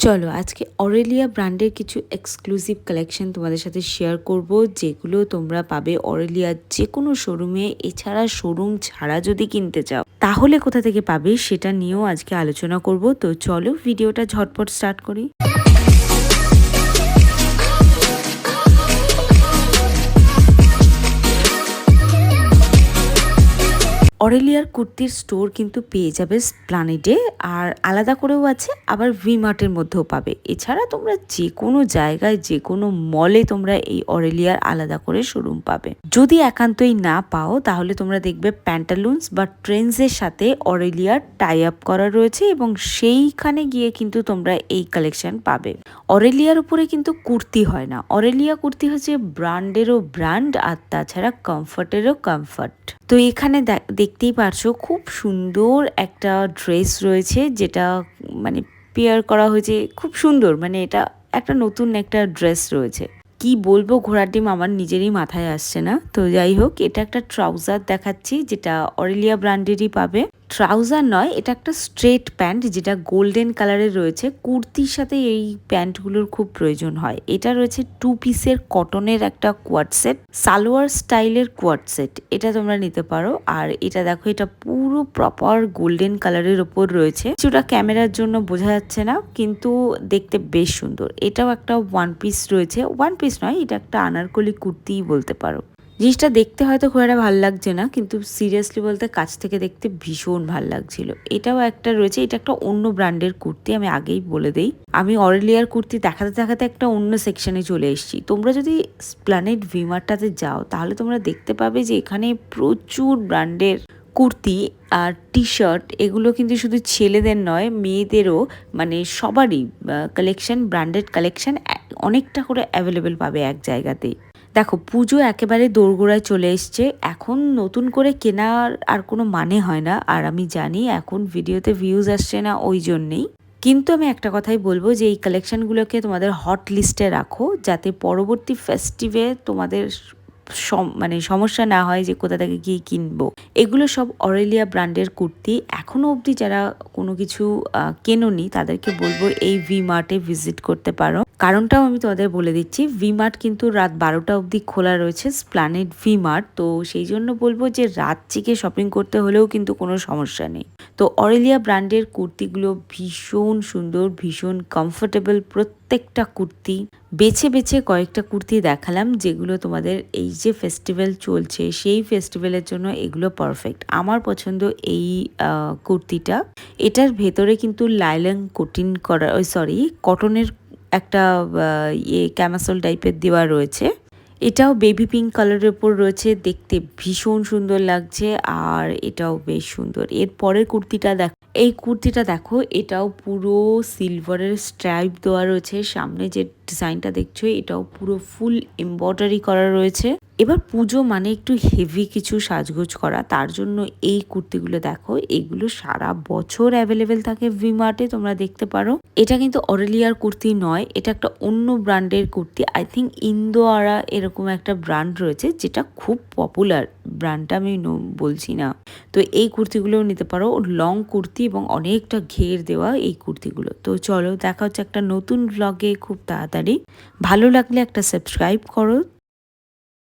চলো আজকে অরেলিয়া ব্র্যান্ডের কিছু এক্সক্লুসিভ কালেকশন তোমাদের সাথে শেয়ার করব, যেগুলো তোমরা পাবে অরেলিয়ার যে কোনো শোরুমে। এছাড়া শোরুম ছাড়া যদি কিনতে চাও তাহলে কোথা থেকে পাবে সেটা নিয়েও আজকে আলোচনা করব। তো চলো ভিডিওটা ঝটপট স্টার্ট করি। অরেলিয়ার কুর্তির স্টোর কিন্তু পেয়ে যাবে স্প্লানেডে, আর আলাদা করেও আছে, আবার ভি মার্টের মধ্যেও পাবে। এছাড়া তোমরা যে কোনো জায়গায় যে কোনো মলে তোমরা এই অরেলিয়ার আলাদা করে শোরুম পাবে। যদি একান্তই না পাও তাহলে তোমরা দেখবে প্যান্টালুন্স বা ট্রেন্ডসের সাথে অরেলিয়ার টাই আপ করা রয়েছে এবং সেইখানে গিয়ে কিন্তু তোমরা এই কালেকশন পাবে। অরেলিয়ার উপরে কিন্তু কুর্তি হয় না, অরেলিয়া কুর্তি হচ্ছে ব্র্যান্ডেরও ব্র্যান্ড, আর তাছাড়া কমফর্টেরও কমফর্ট। তো এখানে দেখতেই পারছো খুব সুন্দর একটা ড্রেস রয়েছে, যেটা মানে পেয়ার করা হয়েছে খুব সুন্দর। মানে এটা একটা নতুন একটা ড্রেস রয়েছে, কি বলবো ঘোড়ার ডিম আমার নিজেরই মাথায় আসছে না। তো যাই হোক, এটা একটা ট্রাউজার দেখাচ্ছি যেটা অরেলিয়া ব্র্যান্ডেরই পাবে। ট্রাউজার নয়, এটা একটা স্ট্রেট প্যান্ট যেটা গোল্ডেন কালারের রয়েছে। কুর্তির সাথে এই প্যান্টগুলোর খুব প্রয়োজন হয়। এটা রয়েছে 2 পিসের কটনের একটা কোয়াড সেট, সালোয়ার স্টাইলের কোয়াড সেট। এটা তোমরা নিতে পারো। আর এটা দেখো, এটা পুরো প্রপার গোল্ডেন কালারের ওপর রয়েছে। কিছুটা ক্যামেরার জন্য বোঝা যাচ্ছে না, কিন্তু দেখতে বেশ সুন্দর। এটাও একটা ওয়ান পিস রয়েছে, ওয়ান পিস নয়, এটা একটা আনারকলি কুর্তিই বলতে পারো। জিনিসটা দেখতে হয়তো খুব একটা ভালো লাগছে না, কিন্তু সিরিয়াসলি বলতে কাছ থেকে দেখতে ভীষণ ভালো লাগছিল। এটাও একটা রয়েছে, এটা একটা অন্য ব্র্যান্ডের কুর্তি, আমি আগেই বলে দেই। আমি অরেলিয়ার কুর্তি দেখাতে দেখাতে একটা অন্য সেকশনে চলে এসেছি। তোমরা যদি স্প্ল্যানেড ভিমারটাতে যাও তাহলে তোমরা দেখতে পাবে যে এখানে প্রচুর ব্র্যান্ডের কুর্তি আর টি শার্ট, এগুলো কিন্তু শুধু ছেলেদের নয়, মেয়েদেরও, মানে সবারই কালেকশন, ব্র্যান্ডেড কালেকশন অনেকটা করে অ্যাভেলেবেল পাবে এক জায়গাতেই। দেখো, পুজো একেবারে দোরগোড়ায় চলে এসছে, এখন নতুন করে কেনার আর কোনো মানে হয় না। আর আমি জানি এখন ভিডিওতে ভিউজ আসছে না, ওই জন্যেই। কিন্তু আমি একটা কথাই বলবো যে এই কালেকশনগুলোকে তোমাদের হট লিস্টে রাখো, যাতে পরবর্তী ফেস্টিভে তোমাদের মানে সমস্যা না হয় যে কোথা থেকে গিয়ে কিনবো। এগুলো সব অরেলিয়া ব্র্যান্ডের কুর্তি। এখনো অবধি যারা কোনো কিছু কেনোনি তাদেরকে বলবো এই ভি মার্টে ভিজিট করতে পারো। কারণটাও আমি তোমাদের বলে দিচ্ছি, ভি মার্ট কিন্তু রাত 12টা অবধি খোলা রয়েছে, স্প্ল্যানেড ভি মার্ট। তো সেই জন্য বলবো যে রাত জেগে শপিং করতে হলেও কিন্তু কোনো সমস্যা নেই। তো অরেলিয়া ব্র্যান্ডের কুর্তিগুলো ভীষণ সুন্দর, ভীষণ কমফোর্টেবল। প্রত্যেকটা কুর্তি বেছে বেছে কয়েকটা কুর্তি দেখালাম, যেগুলো তোমাদের এই যে ফেস্টিভ্যাল চলছে সেই ফেস্টিভ্যালের জন্য এগুলো পারফেক্ট। আমার পছন্দ এই কুর্তিটা। এটার ভেতরে কিন্তু লাইলন কোটিং করা, কটনের একটা ক্যামাসল টাইপের দেওয়া রয়েছে। এটাও বেবি পিঙ্ক কালারের উপর রয়েছে, দেখতে ভীষণ সুন্দর লাগছে, আর এটাও বেশ সুন্দর। এর পরের কুর্তিটা দেখো, এই কুর্তিটা দেখো, এটাও পুরো সিলভারের স্ট্রাইপ দেওয়া রয়েছে। সামনে যে ডিজাইনটা দেখছো এটাও পুরো ফুল এমব্রয়ডারি করা রয়েছে। এবার পুজো মানে একটু হেভি কিছু সাজগোজ করা, তার জন্য এই কুর্তিগুলো দেখো, এগুলো সারা বছর অ্যাভেলেবেল থাকে ভি মার্টে, তোমরা দেখতে পারো। এটা কিন্তু অরেলিয়ার কুর্তি নয়, এটা একটা অন্য ব্র্যান্ডের কুর্তি। আই থিঙ্ক ইন্দোয়ারা এরকম একটা ব্র্যান্ড রয়েছে, যেটা খুব পপুলার। ব্র্যান্ডটা আমি বলছি না। তো এই কুর্তিগুলোও নিতে পারো, লং কুর্তি এবং অনেকটা ঘের দেওয়া এই কুর্তিগুলো। তো চলো দেখা হচ্ছে একটা নতুন ব্লগে খুব তাড়াতাড়ি। ভালো লাগলে একটা সাবস্ক্রাইব করো।